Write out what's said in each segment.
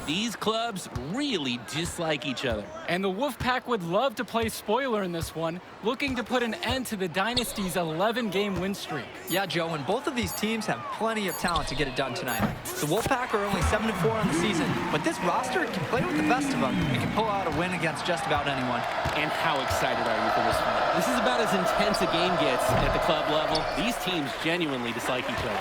These clubs really dislike each other. And the Wolfpack would love to play spoiler in this one, looking to put an end to the Dynasty's 11-game win streak. Yeah, Joe, and both of these teams have plenty of talent to get it done tonight. The Wolfpack are only 7-4 on the season, but this roster can play with the best of them and can pull out a win against just about anyone. And how excited are you for this one? This is about as intense a game gets at the club level. These teams genuinely dislike each other.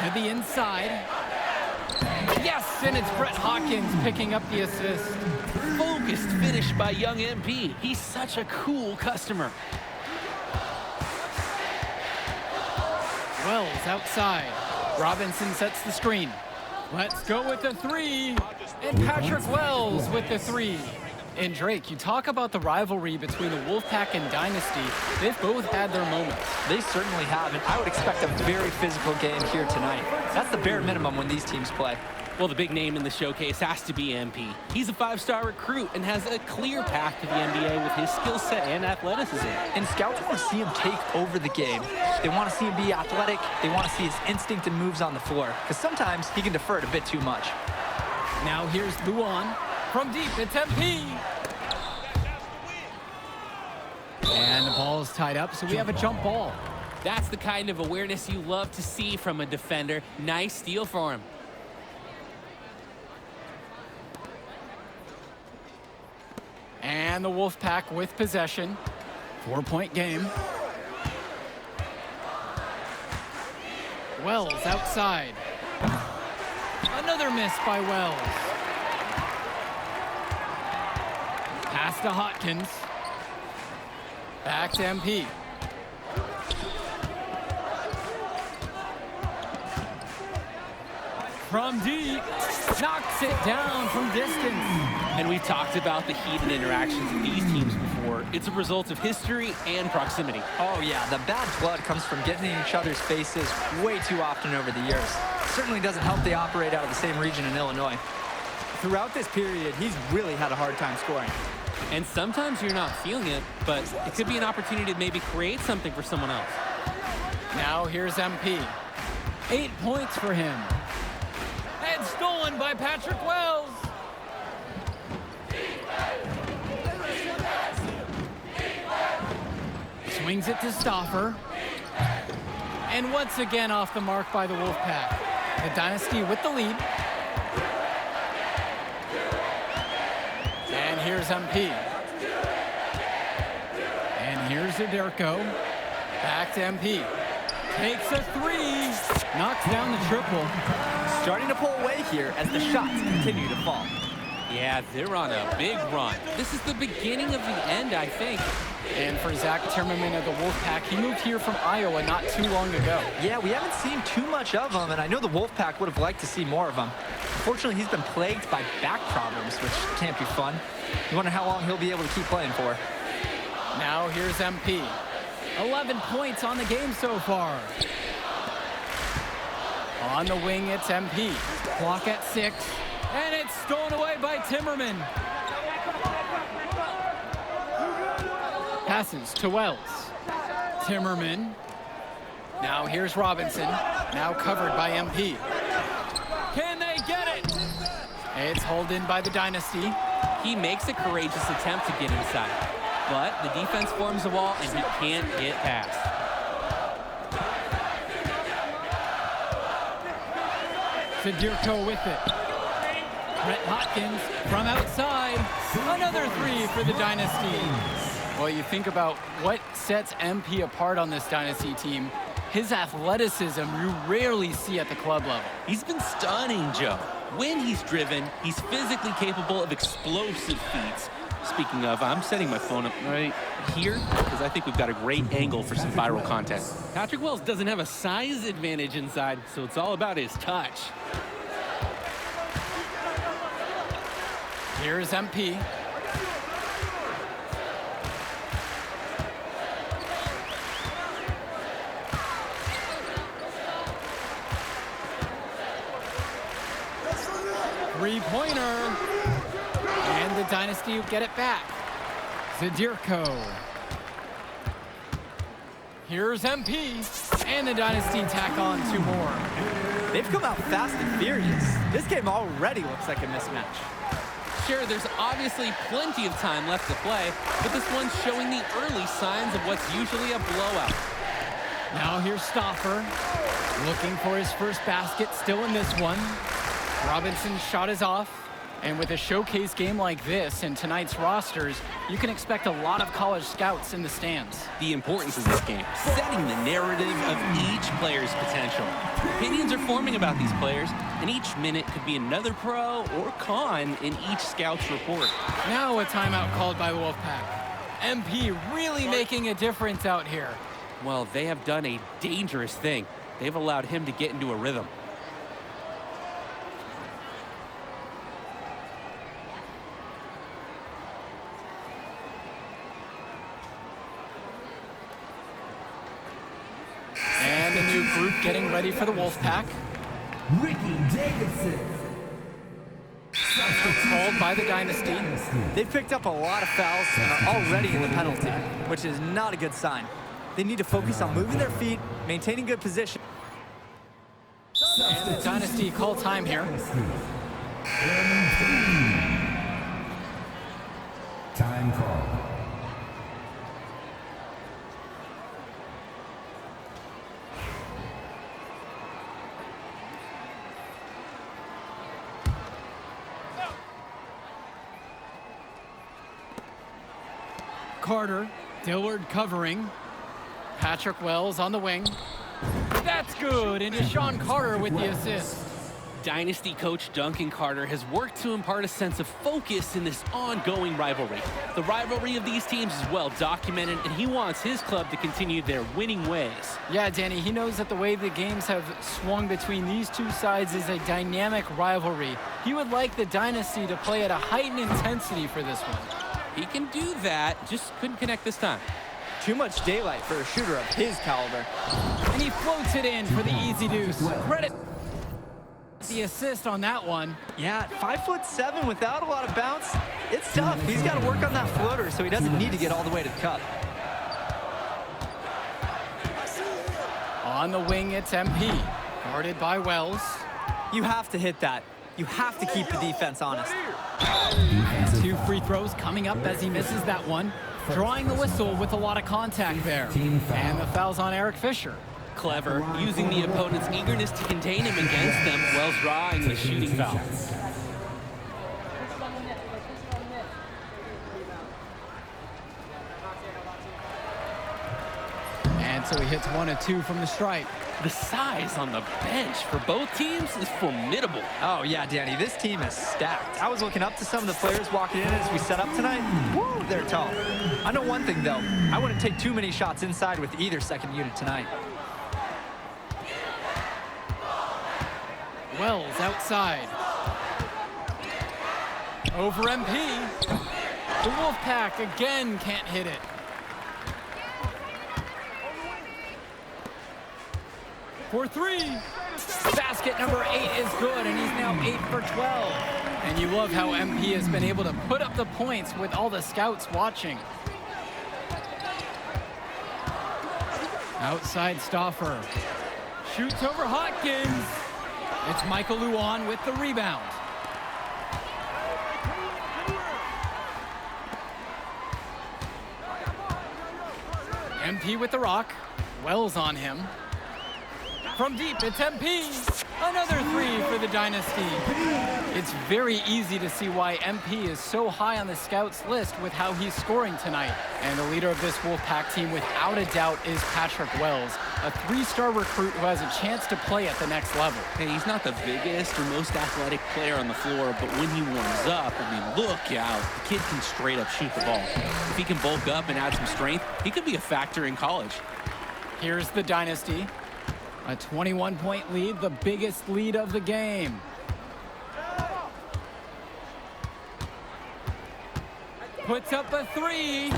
To the inside. Yes, and it's Brett Hawkins picking up the assist. Focused finish by young MP. He's such a cool customer. Wells outside. Robinson sets the screen. Let's go with the three. And Patrick Wells with the three. And Drake, you talk about the rivalry between the Wolfpack and Dynasty. They've both had their moments. They certainly have, and I would expect a very physical game here tonight. That's the bare minimum when these teams play. Well, the big name in the showcase has to be MP. He's a 5-star recruit and has a clear path to the NBA with his skill set and athleticism. And scouts want to see him take over the game. They want to see him be athletic. They want to see his instinct and moves on the floor, because sometimes he can defer it a bit too much. Now here's Luan. From deep, it's MP. And the ball is tied up, so we have a jump ball. That's the kind of awareness you love to see from a defender. Nice steal for him. And the Wolfpack with possession. 4-point game. Wells outside. Another miss by Wells. Pass to Hawkins. Back to MP. From deep, knocks it down from distance. And we've talked about the heated interactions of these teams before. It's a result of history and proximity. Oh yeah, the bad blood comes from getting in each other's faces way too often over the years. Certainly doesn't help they operate out of the same region in Illinois. Throughout this period, he's really had a hard time scoring. And sometimes you're not feeling it, but it could be an opportunity to maybe create something for someone else. Now here's MP. 8 points for him. And stolen by Patrick Wells. Swings it to Stauffer. And once again off the mark by the Wolfpack. The Dynasty with the lead. And here's MP. And here's Aderko. Back to MP. Takes a three. Knocks down the triple. Starting to pull away here as the shots continue to fall. Yeah, they're on a big run. This is the beginning of the end, I think. And for Zach Timmerman of the Wolfpack, he moved here from Iowa not too long ago. Yeah, we haven't seen too much of him, and I know the Wolfpack would have liked to see more of him. Unfortunately, he's been plagued by back problems, which can't be fun. You wonder how long he'll be able to keep playing for. Now here's MP. 11 points on the game so far. On the wing, it's MP. Clock at 6. And it's stolen away by Timmerman. Passes to Wells. Timmerman. Now here's Robinson. Now covered by MP. Can they get it? It's hauled in by the Dynasty. He makes a courageous attempt to get inside, but the defense forms a wall and he can't get past. Sadirko with it. Brett Hawkins from outside. Another three for the Dynasty. Well, you think about what sets MP apart on this Dynasty team. His athleticism you rarely see at the club level. He's been stunning, Joe. When he's driven, he's physically capable of explosive feats. Speaking of, I'm setting my phone up right here because I think we've got a great angle for some viral content. Patrick Wells doesn't have a size advantage inside, so it's all about his touch. Here's MP. Three-pointer. And the Dynasty get it back. Zadirko. Here's MP. And the Dynasty tack on 2 more. They've come out fast and furious. This game already looks like a mismatch. Sure, there's obviously plenty of time left to play, but this one's showing the early signs of what's usually a blowout. Now here's Stauffer, looking for his first basket, still in this one. Robinson's shot is off. And with a showcase game like this in tonight's rosters, you can expect a lot of college scouts in the stands. The importance of this game, setting the narrative of each player's potential. Opinions are forming about these players, and each minute could be another pro or con in each scout's report. Now a timeout called by Wolfpack. MP really making a difference out here. Well, they have done a dangerous thing. They've allowed him to get into a rhythm. And a new group getting ready for the Wolfpack. Ricky Davidson. Called by the Dynasty. They've picked up a lot of fouls and are already in the penalty, which is not a good sign. They need to focus on moving their feet, maintaining good position. And the Dynasty call time here. Time call. Carter, Dillard covering. Patrick Wells on the wing. That's good, and Deshaun Carter with the assist. Dynasty coach Duncan Carter has worked to impart a sense of focus in this ongoing rivalry. The rivalry of these teams is well documented, and he wants his club to continue their winning ways. Yeah, Danny, he knows that the way the games have swung between these two sides is a dynamic rivalry. He would like the Dynasty to play at a heightened intensity for this one. He can do that, just couldn't connect this time. Too much daylight for a shooter of his caliber. And he floats it in for the easy deuce. Credit the assist on that one. Yeah, at 5'7" without a lot of bounce, it's tough. He's got to work on that floater, so he doesn't need to get all the way to the cup. On the wing, it's MP, guarded by Wells. You have to hit that. You have to keep the defense honest. 2 free throws coming up as he misses that one. Drawing the whistle with a lot of contact there. And the foul's on Eric Fisher. Clever, using the opponent's eagerness to contain him against them, Wells drawing the shooting foul. And so he hits 1 of 2 from the stripe. The size on the bench for both teams is formidable. Oh, yeah, Danny, this team is stacked. I was looking up to some of the players walking in as we set up tonight. Woo, they're tall. I know one thing, though. I wouldn't take too many shots inside with either second unit tonight. Wells outside. Over MP. The Wolfpack again can't hit it. For 3. Basket number 8 is good, and he's now 8 for 12. And you love how MP has been able to put up the points with all the scouts watching. Outside Stauffer. Shoots over Hopkins. It's Michael Luan with the rebound. MP with the rock. Wells on him. From deep, it's MP. Another 3 for the Dynasty. It's very easy to see why MP is so high on the scouts list with how he's scoring tonight. And the leader of this Wolfpack team, without a doubt, is Patrick Wells, a 3-star recruit who has a chance to play at the next level. Hey, he's not the biggest or most athletic player on the floor, but when he warms up, I mean, look out. The kid can straight up shoot the ball. If he can bulk up and add some strength, he could be a factor in college. Here's the Dynasty. A 21-point lead, the biggest lead of the game. Puts up a 3.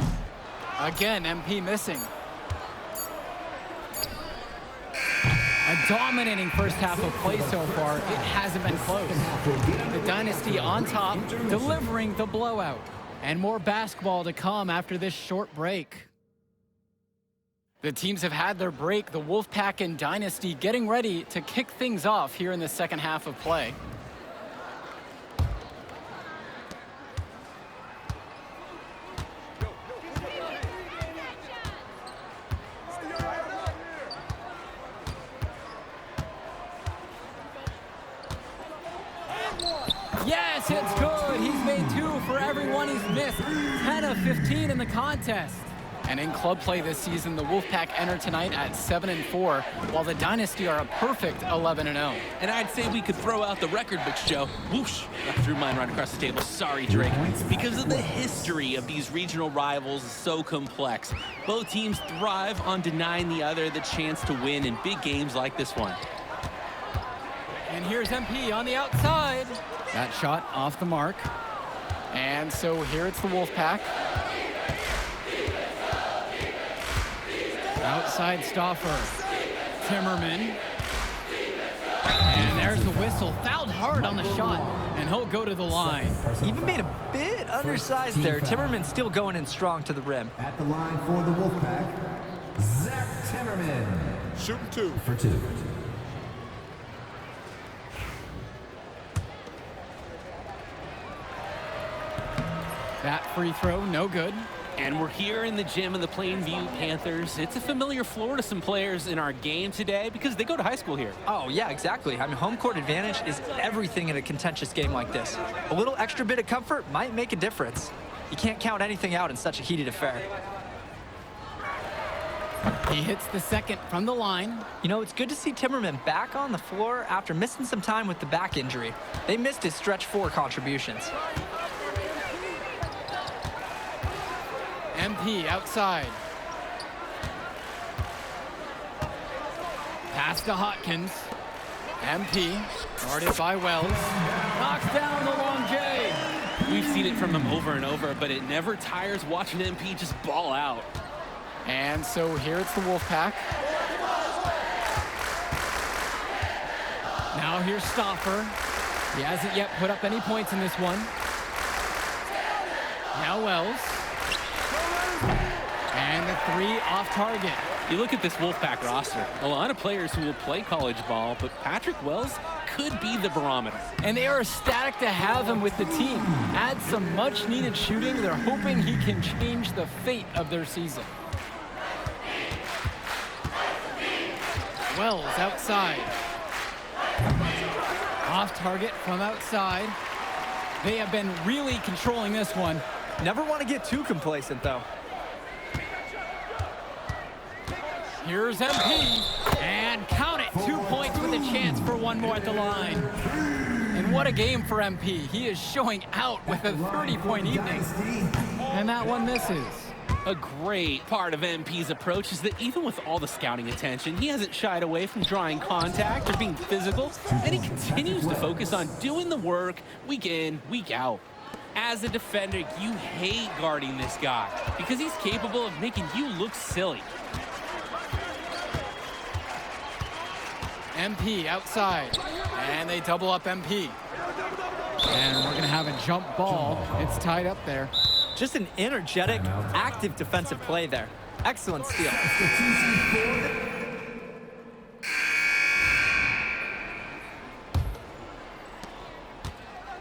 Again, MP missing. A dominating first half of play so far. It hasn't been close. The Dynasty on top, delivering the blowout. And more basketball to come after this short break. The teams have had their break, the Wolfpack and Dynasty getting ready to kick things off here in the second half of play. Yes, it's good. He's made 2 for everyone he's missed. 10 of 15 in the contest. And in club play this season, the Wolfpack enter tonight at 7-4, while the Dynasty are a perfect 11-0. And I'd say we could throw out the record books, Joe. Whoosh! I threw mine right across the table. Sorry, Drake. Because of the history of these regional rivals is so complex. Both teams thrive on denying the other the chance to win in big games like this one. And here's MP on the outside. That shot off the mark. And so here it's the Wolfpack. Outside Stauffer. Timmerman. And there's the whistle. Fouled hard on the shot. And he'll go to the line. Even made a bit undersized there. Timmerman still going in strong to the rim. At the line for the Wolfpack, Zach Timmerman. Shooting 2. For 2. That free throw, no good. And we're here in the gym of the Plainview Panthers. It's a familiar floor to some players in our game today because they go to high school here. Oh, yeah, exactly. I mean, home court advantage is everything in a contentious game like this. A little extra bit of comfort might make a difference. You can't count anything out in such a heated affair. He hits the second from the line. You know, it's good to see Timmerman back on the floor after missing some time with the back injury. They missed his stretch 4 contributions. MP outside. Pass to Hopkins. MP, guarded by Wells. Knocks down the long J. We've seen it from him over and over, but it never tires watching MP just ball out. And so here it's the Wolfpack. Now here's Stauffer. He hasn't yet put up any points in this one. Now Wells. And the 3 off target. You look at this Wolfpack roster, a lot of players who will play college ball, but Patrick Wells could be the barometer. And they are ecstatic to have him with the team. Add some much-needed shooting. They're hoping he can change the fate of their season. Wells outside. Off target from outside. They have been really controlling this one. Never want to get too complacent, though. Here's MP, and count it, 2 points with a chance for one more at the line. And what a game for MP. He is showing out with a 30-point evening. And that one misses. A great part of MP's approach is that even with all the scouting attention, he hasn't shied away from drawing contact or being physical, and he continues to focus on doing the work week in, week out. As a defender, you hate guarding this guy because he's capable of making you look silly. MP outside, and they double up MP. And we're gonna have a jump ball. It's tied up there. Just an energetic, active defensive play there. Excellent steal.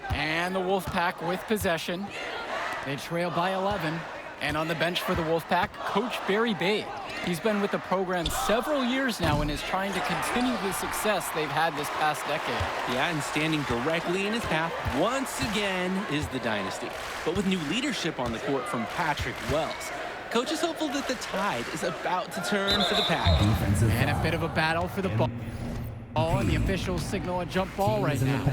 And the Wolfpack with possession. They trail by 11. And on the bench for the Wolfpack, Coach Barry Bay. He's been with the program several years now and is trying to continue the success they've had this past decade. Yeah, and standing directly in his path once again is the Dynasty. But with new leadership on the court from Patrick Wells, Coach is hopeful that the tide is about to turn for the Pack. And a bit of a battle for the ball. And the officials signal a jump ball right now.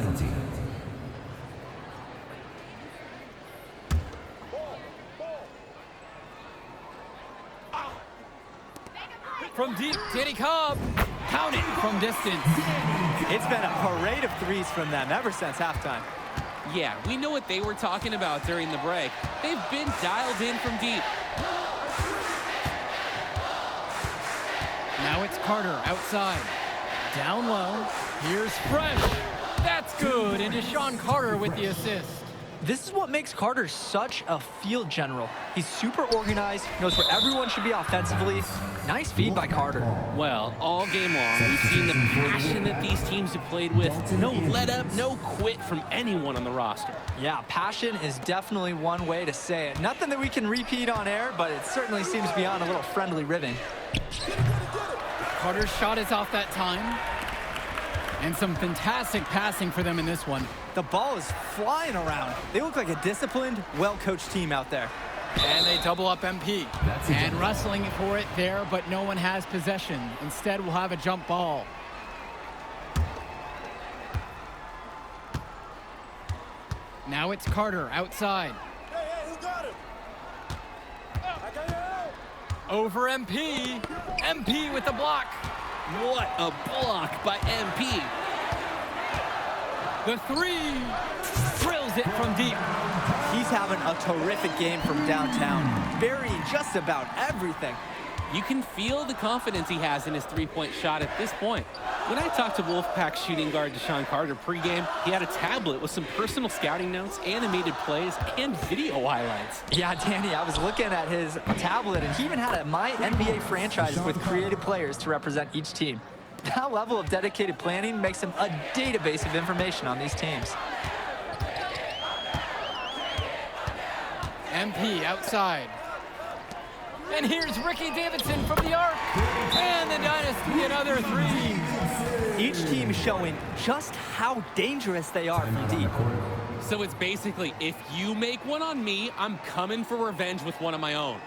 From deep, Danny Cobb. Count it from distance. It's been a parade of threes from them ever since halftime. Yeah, we know what they were talking about during the break. They've been dialed in from deep. Now it's Carter outside. Down low. Here's Fresh. That's good. And Deshaun Carter with the assist. This is what makes Carter such a field general. He's super organized, knows where everyone should be offensively. Nice feed by Carter. Well, all game long, we've seen the passion that these teams have played with. No let up, no quit from anyone on the roster. Yeah, passion is definitely one way to say it. Nothing that we can repeat on air, but it certainly seems beyond a little friendly ribbing. Carter's shot is off that time. And some fantastic passing for them in this one. The ball is flying around. They look like a disciplined, well-coached team out there. And they double up MP. And wrestling for it there, but no one has possession. Instead, we'll have a jump ball. Now it's Carter outside. Hey, who got him? I got you. Over MP. MP with the block. What a block by MP. The three. Drills it from deep. He's having a terrific game from downtown, burying just about everything. You can feel the confidence he has in his three-point shot at this point. When I talked to Wolfpack shooting guard Deshaun Carter pregame, he had a tablet with some personal scouting notes, animated plays, and video highlights. Yeah, Danny, I was looking at his tablet, and he even had a My NBA franchise with creative players to represent each team. That level of dedicated planning makes him a database of information on these teams. MP outside. And here's Ricky Davidson from the arc. And the Dynasty, another three. Each team showing just how dangerous they are from deep. So it's basically, if you make one on me, I'm coming for revenge with one of my own.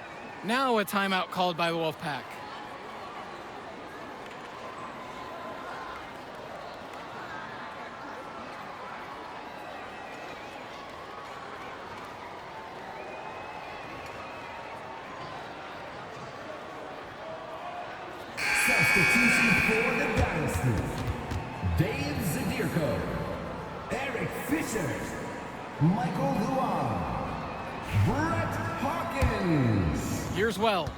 Now a timeout called by Wolfpack. Substitution for the Dynasty. Dave Zadirko, Eric Fisher, Michael Luan, Brett Hawkins. Here's Wells.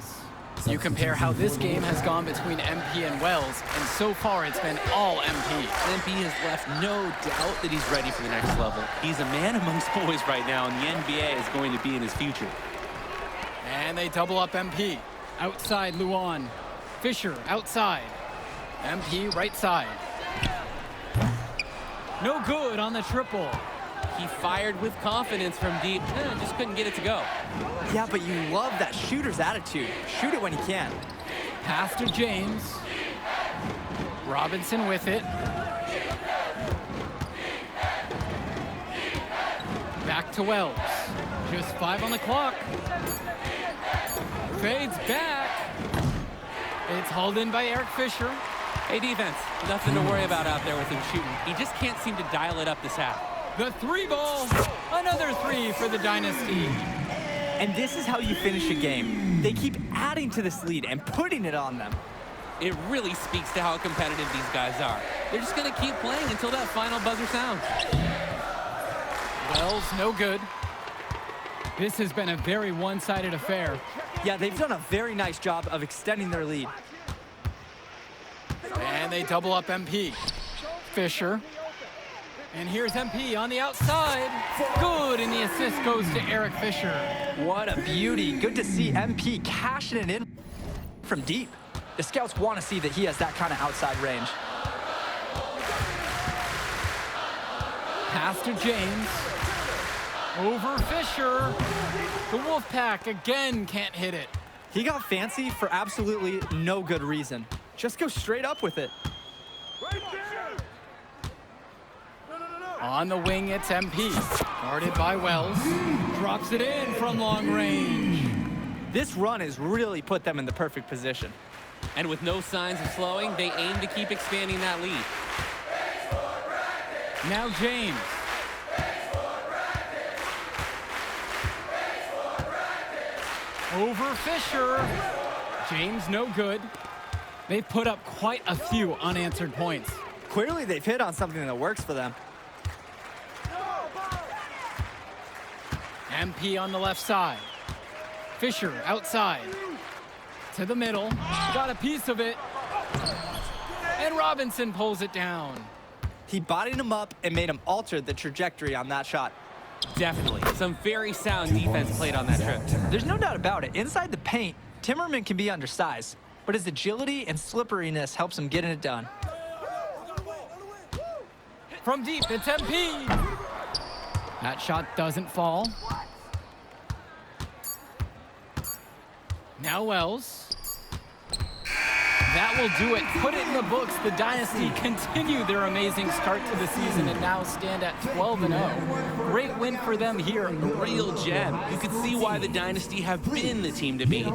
You compare how this game has gone between MP and Wells, and so far it's been all MP. MP has left no doubt that he's ready for the next level. He's a man amongst boys right now, and the NBA is going to be in his future. And they double up MP. Outside Luan. Fisher outside. MP right side. No good on the triple. He fired with confidence from deep, just couldn't get it to go. Yeah, but you love that shooter's attitude. Shoot it when you can. Pass to James. Robinson with it. Back to Wells. Just 5 on the clock. Fades back. It's hauled in by Eric Fisher. Hey, defense, nothing to worry about out there with him shooting. He just can't seem to dial it up this half. The three ball. Another three for the Dynasty. And this is how you finish a game. They keep adding to this lead and putting it on them. It really speaks to how competitive these guys are. They're just going to keep playing until that final buzzer sounds. Wells, no good. This has been a very one-sided affair. Yeah, they've done a very nice job of extending their lead. And they double up MP. Fisher. And here's MP on the outside. Good, and the assist goes to Eric Fisher. What a beauty. Good to see MP cashing it in from deep. The scouts want to see that he has that kind of outside range. Pass to James. Over Fisher. The Wolfpack again can't hit it. He got fancy for absolutely no good reason. Just go straight up with it. Right there. No. On the wing, it's MP. Guarded by Wells. Drops it in from long range. This run has really put them in the perfect position. And with no signs of slowing, they aim to keep expanding that lead. Now James. Over Fisher. James no good. They've put up quite a few unanswered points. Clearly they've hit on something that works for them. MP on the left side. Fisher outside. To the middle. Got a piece of it. And Robinson pulls it down. He bodied him up and made him alter the trajectory on that shot. Definitely. Some very sound defense played on that trip. There's no doubt about it. Inside the paint, Timmerman can be undersized, but his agility and slipperiness helps him getting it done. From deep, it's MP. That shot doesn't fall. Now Wells. That will do it. Put it in the books. The Dynasty continue their amazing start to the season and now stand at 12-0. Great win for them here. A real gem. You could see why the Dynasty have been the team to beat.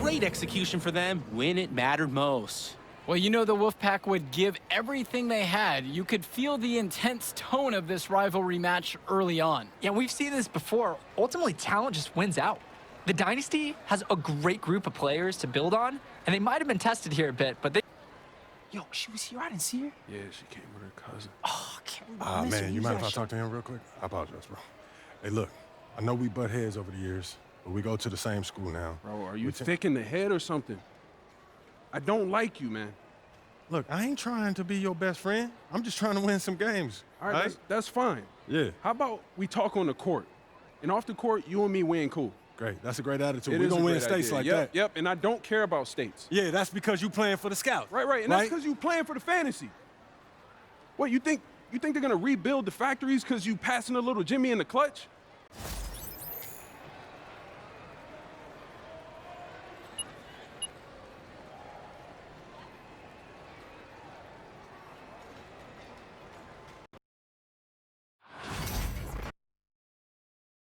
Great execution for them when it mattered most. Well, you know the Wolfpack would give everything they had. You could feel the intense tone of this rivalry match early on. Yeah, we've seen this before. Ultimately, talent just wins out. The Dynasty has a great group of players to build on, and they might have been tested here a bit, but they... Yo, she was here. I didn't see her. Yeah, she came with her cousin. Oh, I can't remember. Man, you mind if I talk to him real quick? I apologize, bro. Hey, look, I know we butt heads over the years, but we go to the same school now. Bro, are you thick in the head or something? I don't like you, man. Look, I ain't trying to be your best friend. I'm just trying to win some games. All right, that's fine. Yeah. How about we talk on the court? And off the court, you and me win cool. Great. That's a great attitude. It We're is going a to win great states idea. like Yep, that. Yep, and I don't care about states. Yeah, that's because you playing for the Scouts. Right, and that's because you playing for the fantasy. What, you think they're going to rebuild the factories because you passing a little Jimmy in the clutch?